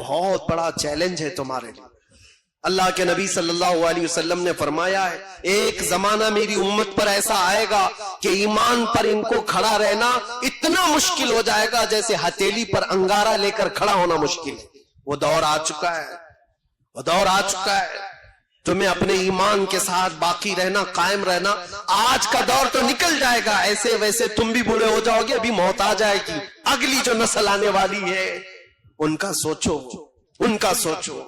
بہت بڑا چیلنج ہے تمہارے لیے. اللہ کے نبی صلی اللہ علیہ وسلم نے فرمایا ہے ایک زمانہ میری امت پر ایسا آئے گا کہ ایمان پر ان کو کھڑا رہنا اتنا مشکل ہو جائے گا جیسے ہتھیلی پر انگارہ لے کر کھڑا ہونا مشکل ہے. وہ دور آ چکا ہے، وہ دور آ چکا ہے. تمہیں اپنے ایمان کے ساتھ باقی رہنا، قائم رہنا. آج کا دور تو نکل جائے گا، ایسے ویسے تم بھی بوڑھے ہو جاؤ گے، ابھی موت آ جائے گی. اگلی جو نسل آنے والی ہے ان کا سوچو، ان کا سوچو.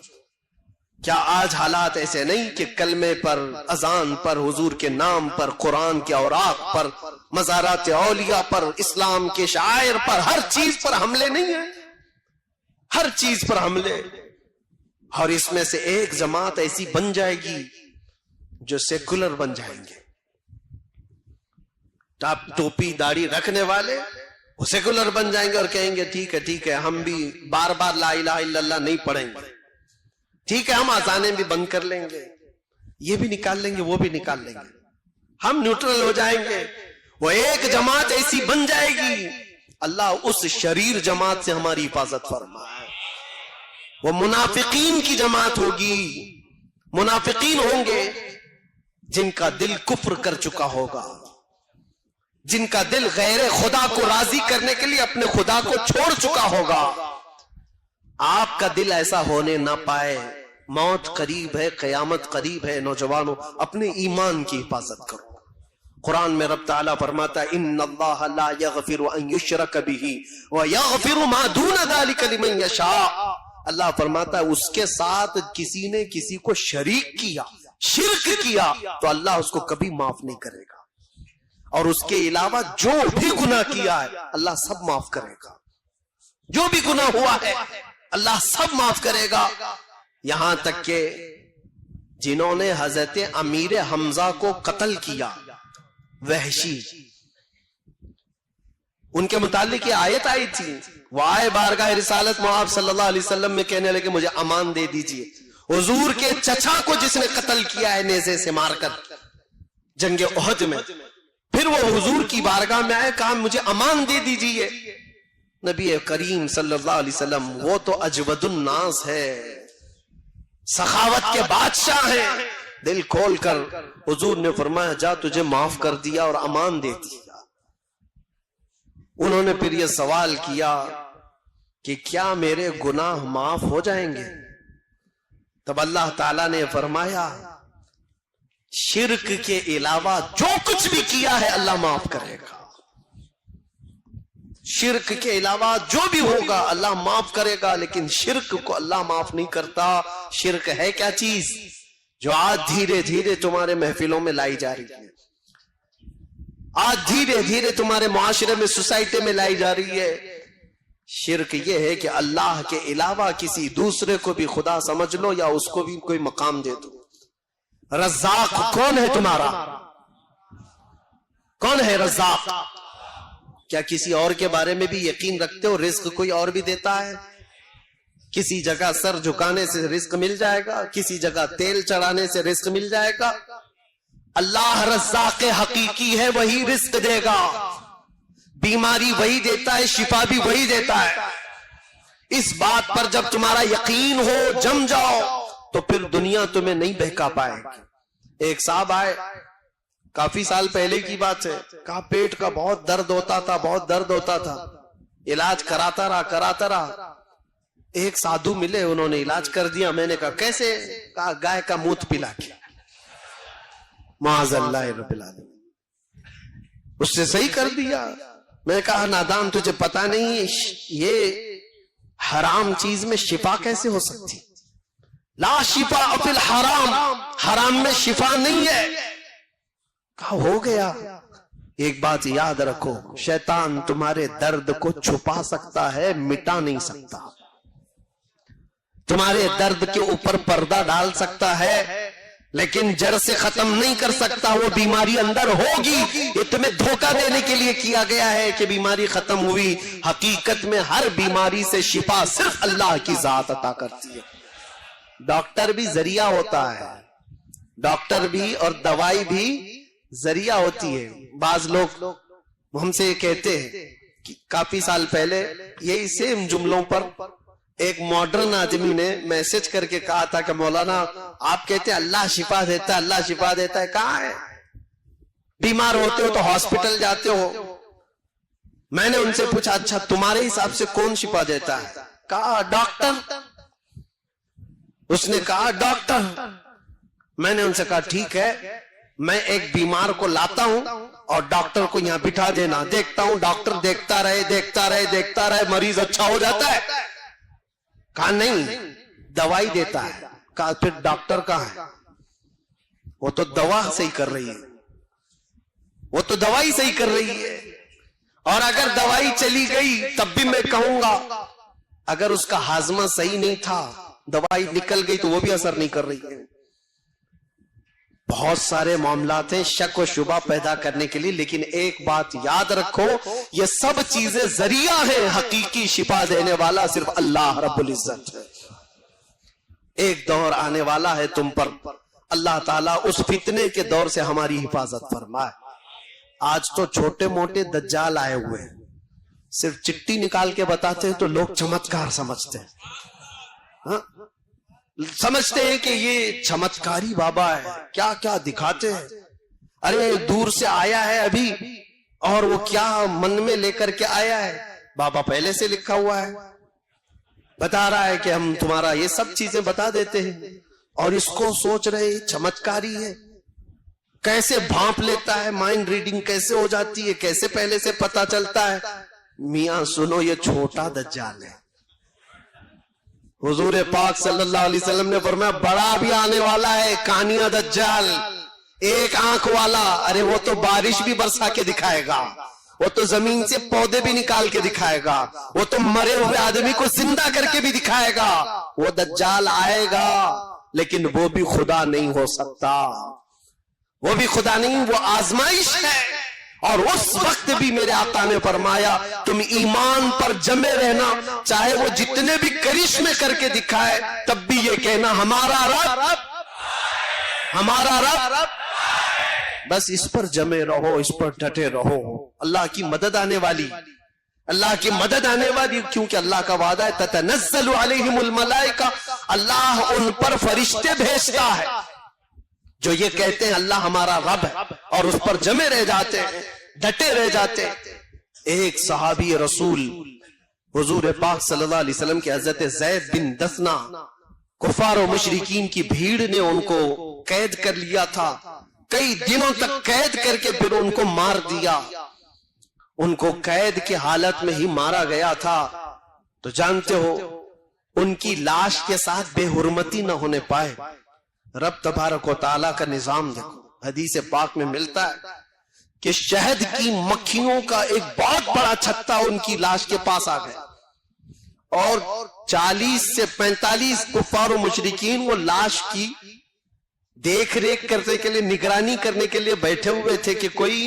کیا آج حالات ایسے نہیں کہ کلمے پر، اذان پر، حضور کے نام پر، قرآن کے اوراق پر، مزارات اولیاء پر، اسلام کے شعائر پر، ہر چیز پر حملے نہیں ہیں؟ ہر چیز پر حملے. اور اس میں سے ایک جماعت ایسی بن جائے گی جو سیکولر بن جائیں گے. ٹوپی داڑھی رکھنے والے وہ سیکولر بن جائیں گے اور کہیں گے ٹھیک ہے ٹھیک ہے، ہم بھی بار بار لا الہ الا اللہ نہیں پڑھیں گے، ٹھیک ہے ہم اذانیں بھی بند کر لیں گے، یہ بھی نکال لیں گے وہ بھی نکال لیں گے، ہم نیوٹرل ہو جائیں گے. وہ ایک جماعت ایسی بن جائے گی، اللہ اس شریر جماعت سے ہماری حفاظت فرمائے. وہ منافقین کی جماعت ہوگی، منافقین ہوں گے جن کا دل کفر کر چکا ہوگا، جن کا دل غیر خدا کو راضی کرنے کے لیے اپنے خدا کو چھوڑ چکا ہوگا. آپ کا دل ایسا ہونے نہ پائے. موت قریب ہے، قیامت قریب ہے. نوجوانوں اپنے ایمان کی حفاظت کرو. قرآن میں رب تعالیٰ فرماتا ہے ان اللہ لا یغفر ان یشرک بہ ویغفر ما دون ذلک لمن یشاء. اللہ فرماتا ہے اس کے ساتھ کسی نے کسی کو شریک کیا، شرک کیا تو اللہ اس کو کبھی معاف نہیں کرے گا. اور اس کے علاوہ جو بھی گناہ کیا ہے اللہ سب معاف کرے گا. جو بھی گناہ ہوا ہے اللہ سب معاف کرے گا. یہاں تک کہ جنہوں نے حضرت امیر حمزہ کو قتل کیا، وحشی، ان کے متعلق یہ آیت آئی تھی. وہ آئے بارگاہ رسالت میں آپ صلی اللہ علیہ وسلم میں کہنے لگے مجھے امان دے دیجئے. حضور کے چچا کو جس نے قتل کیا ہے نیزے سے مار کر جنگ احد میں، پھر وہ حضور کی بارگاہ میں آئے، کہا مجھے امان دے دیجئے. نبی کریم صلی اللہ علیہ وسلم وہ تو اجود الناس ہے، سخاوت کے بادشاہ ہیں. دل کھول کر حضور نے فرمایا جا تجھے معاف کر دیا اور امان دے دیا. انہوں نے پھر یہ سوال کیا کہ کیا میرے گناہ معاف ہو جائیں گے؟ تب اللہ تعالیٰ نے فرمایا شرک کے علاوہ جو کچھ بھی کیا ہے اللہ معاف کرے گا. شرک کے علاوہ جو بھی ہوگا اللہ معاف کرے گا، لیکن شرک کو اللہ معاف نہیں کرتا. شرک ہے کیا چیز جو آج دھیرے دھیرے تمہارے محفلوں میں لائی جا رہی ہے، آج دھیرے دھیرے تمہارے معاشرے میں، سوسائٹی میں لائی جا رہی ہے. شرک یہ ہے کہ اللہ کے علاوہ کسی دوسرے کو بھی خدا سمجھ لو یا اس کو بھی کوئی مقام دے دو. رزاق کون ہے تمہارا؟ کون ہے رزاق؟ کیا کسی اور کے بارے میں بھی یقین رکھتے ہو رزق کوئی اور بھی دیتا ہے؟ کسی جگہ سر جھکانے سے رزق مل جائے گا، کسی جگہ تیل چڑھانے سے رزق مل جائے گا. اللہ رزاق حقیقی ہے، وہی رزق دے گا. بیماری وہی دیتا ہے، شفا بھی وہی دیتا ہے. اس بات پر جب تمہارا یقین ہو، جم جاؤ، تو پھر دنیا تمہیں نہیں بہکا پائے گی. ایک صاحب آئے، کافی سال پہلے کی بات ہے، کہا پیٹ کا بہت درد ہوتا تھا، بہت درد ہوتا تھا. علاج کراتا رہا. ایک سادھو ملے، انہوں نے علاج کر دیا. میں نے کہا کیسے؟ کہا گائے کا موت پلا کے. معاذ اللہ رب العالمین، اس سے صحیح کر دیا. میں نے کہا نادان تجھے پتا نہیں یہ حرام چیز میں شفا کیسے ہو سکتی؟ لا شفا فی الحرام، حرام میں شفا نہیں ہے. کہا ہو گیا. ایک بات یاد رکھو، شیطان تمہارے درد کو چھپا سکتا ہے، مٹا نہیں سکتا. تمہارے درد کے اوپر پردہ ڈال سکتا ہے لیکن جڑ سے ختم نہیں کر سکتا. وہ بیماری اندر ہوگی، یہ تمہیں دھوکہ دینے کے لیے کیا گیا ہے کہ بیماری ختم ہوئی. حقیقت میں ہر بیماری سے شفا صرف اللہ کی ذات عطا کرتی ہے. ڈاکٹر بھی ذریعہ ہوتا ہے، ڈاکٹر بھی اور دوائی بھی ذریعہ ہوتی ہے. بعض لوگ ہم سے کہتے ہیں کہ کافی سال پہلے یہی سیم جملوں پر ایک ماڈرن آدمی نے میسج کر کے کہا تھا کہ مولانا آپ کہتے ہیں اللہ شفا دیتا ہے، اللہ شفا دیتا ہے، کہاں ہے؟ بیمار ہوتے ہو تو ہاسپٹل جاتے ہو۔ میں نے ان سے پوچھا اچھا تمہارے حساب سے کون شفا دیتا ہے؟ کہا ڈاکٹر۔ اس نے کہا ڈاکٹر۔ میں نے ان سے کہا ٹھیک ہے، میں ایک بیمار کو لاتا ہوں اور ڈاکٹر کو یہاں بٹھا دینا، دیکھتا ہوں ڈاکٹر دیکھتا رہے دیکھتا رہے دیکھتا رہے، مریض اچھا ہو جاتا ہے؟ کہا نہیں، دوائی دیتا ہے۔ کہا پھر ڈاکٹر کہاں ہے؟ وہ تو دوا صحیح کر رہی ہے، وہ تو دوائی صحیح کر رہی ہے، اور اگر دوائی چلی گئی تب بھی میں کہوں گا اگر اس کا ہاضمہ صحیح نہیں تھا، دوائی نکل گئی تو وہ بھی اثر نہیں کر رہی ہے۔ بہت سارے معاملات ہیں شک و شبہ پیدا کرنے کے لیے، لیکن ایک بات یاد رکھو، یہ سب چیزیں ذریعہ ہیں، حقیقی شفا دینے والا صرف اللہ رب العزت ہے۔ ایک دور آنے والا ہے تم پر، اللہ تعالیٰ اس فتنے کے دور سے ہماری حفاظت فرمائے۔ آج تو چھوٹے موٹے دجال آئے ہوئے ہیں، صرف چٹی نکال کے بتاتے ہیں تو لوگ چمتکار سمجھتے ہیں، سمجھتے ہیں کہ یہ چمتکاری بابا ہے، کیا کیا دکھاتے ہیں۔ ارے دور سے آیا ہے ابھی اور وہ کیا من میں لے کر کے آیا ہے، بابا پہلے سے لکھا ہوا ہے، بتا رہا ہے کہ ہم تمہارا یہ سب چیزیں بتا دیتے ہیں، اور اس کو سوچ رہے چمتکاری ہے۔ کیسے بھانپ لیتا ہے، مائنڈ ریڈنگ کیسے ہو جاتی ہے، کیسے پہلے سے پتا چلتا ہے۔ میاں سنو، یہ چھوٹا دجال ہے۔ حضور پاک صلی اللہ علیہ وسلم نے فرمایا بڑا بھی آنے والا ہے، کانیا دجال، ایک آنکھ والا۔ ارے وہ تو بارش بھی برسا کے دکھائے گا، وہ تو زمین سے پودے بھی نکال کے دکھائے گا، وہ تو مرے ہوئے آدمی کو زندہ کر کے بھی دکھائے گا۔ وہ دجال آئے گا لیکن وہ بھی خدا نہیں ہو سکتا، وہ بھی خدا نہیں، وہ آزمائش ہے۔ اور اس وقت بھی میرے آقا نے فرمایا تم ایمان پر جمے رہنا، چاہے وہ جتنے بھی کرشمے کر کے دکھائے تب بھی یہ کہنا ہمارا رب، ہمارا رب، بس اس پر جمے رہو، اس پر ڈٹے رہو۔ اللہ کی مدد آنے والی، اللہ کی مدد آنے والی، کیونکہ اللہ کا وعدہ ہے تتنزل علیہم الملائکہ، اللہ ان پر فرشتے بھیجتا ہے جو یہ کہتے ہیں اللہ ہمارا رب ہے، اور اس پر جمے رہ جاتے ہیں، ڈٹے رہ جاتے ہیں۔ ایک صحابی رسول حضور پاک صلی اللہ علیہ وسلم کے حضرت زید بن دثنہ، کفار و مشرکین کی بھیڑ نے ان کو قید کر لیا تھا، کئی دنوں تک قید کر کے پھر ان کو مار دیا۔ ان کو قید کے حالت میں ہی مارا گیا تھا، تو جانتے ہو ان کی لاش کے ساتھ بے حرمتی نہ ہونے پائے۔ رب تبارک و تعالیٰ کا نظام دیکھو، حدیث پاک میں ملتا ہے کہ شہد کی مکھیوں کا ایک بہت بڑا چھتا ان کی لاش کے پاس آ گیا، اور 40 سے 45 کفار و مشرکین وہ لاش کی دیکھ ریکھ کرنے کے لیے، نگرانی کرنے کے لیے بیٹھے ہوئے تھے کہ کوئی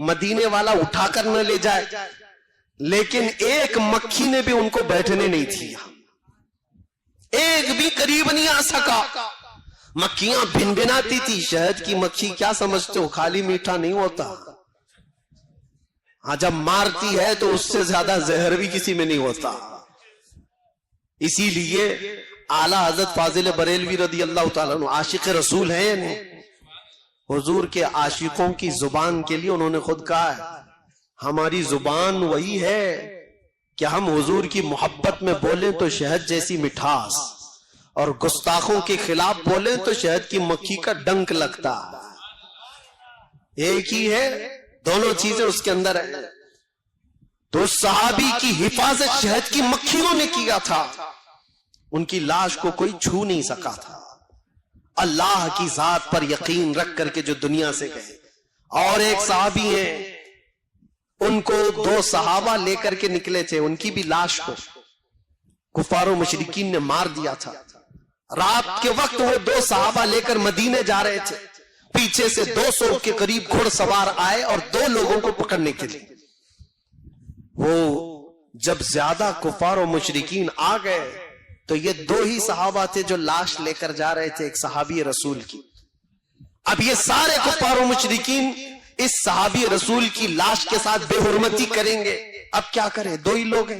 مدینے والا اٹھا کر نہ لے جائے، لیکن ایک مکھی نے بھی ان کو بیٹھنے نہیں دیا، ایک بھی قریب نہیں آ سکا۔ مکھیاں بھن بھناتی تھی، شہد کی مکھی کیا سمجھتے ہو، خالی میٹھا نہیں ہوتا، ہاں جب مارتی ہے تو اس سے زیادہ زہر بھی کسی میں نہیں ہوتا۔ اسی لیے اعلیٰ حضرت فاضل بریلوی رضی اللہ تعالیٰ عنہ عاشق رسول ہیں، حضور کے عاشقوں کی زبان کے لیے انہوں نے خود کہا ہے ہماری زبان وہی ہے کہ ہم حضور کی محبت میں بولیں تو شہد جیسی مٹھاس، اور گستاخوں کے خلاف بولیں تو شہد کی مکھی کا ڈنک لگتا، ایک ہی ہے، دونوں چیزیں اس کے اندر ہیں۔ تو صحابی کی حفاظت شہد کی مکھیوں نے کیا تھا، ان کی لاش کو کوئی چھو نہیں سکا تھا، اللہ کی ذات پر یقین رکھ کر کے جو دنیا سے گئے۔ اور ایک صحابی ہیں، ان کو 2 صحابہ لے کر کے نکلے تھے، ان کی بھی لاش کو کفار و مشرکین نے مار دیا تھا۔ رات کے وقت وہ 2 صحابہ لے کر مدینے جا رہے تھے، پیچھے سے 200 کے قریب گھڑ سوار آئے اور 2 لوگوں کو پکڑنے کے لیے۔ وہ جب زیادہ کفار و مشرکین آ گئے تو یہ 2 ہی صحابہ تھے جو لاش لے کر جا رہے تھے، ایک صحابی رسول کی۔ اب یہ سارے کفار و مشرکین اس صحابی رسول کی لاش کے ساتھ بے حرمتی کریں گے، اب کیا کریں، 2 ہی لوگ ہیں،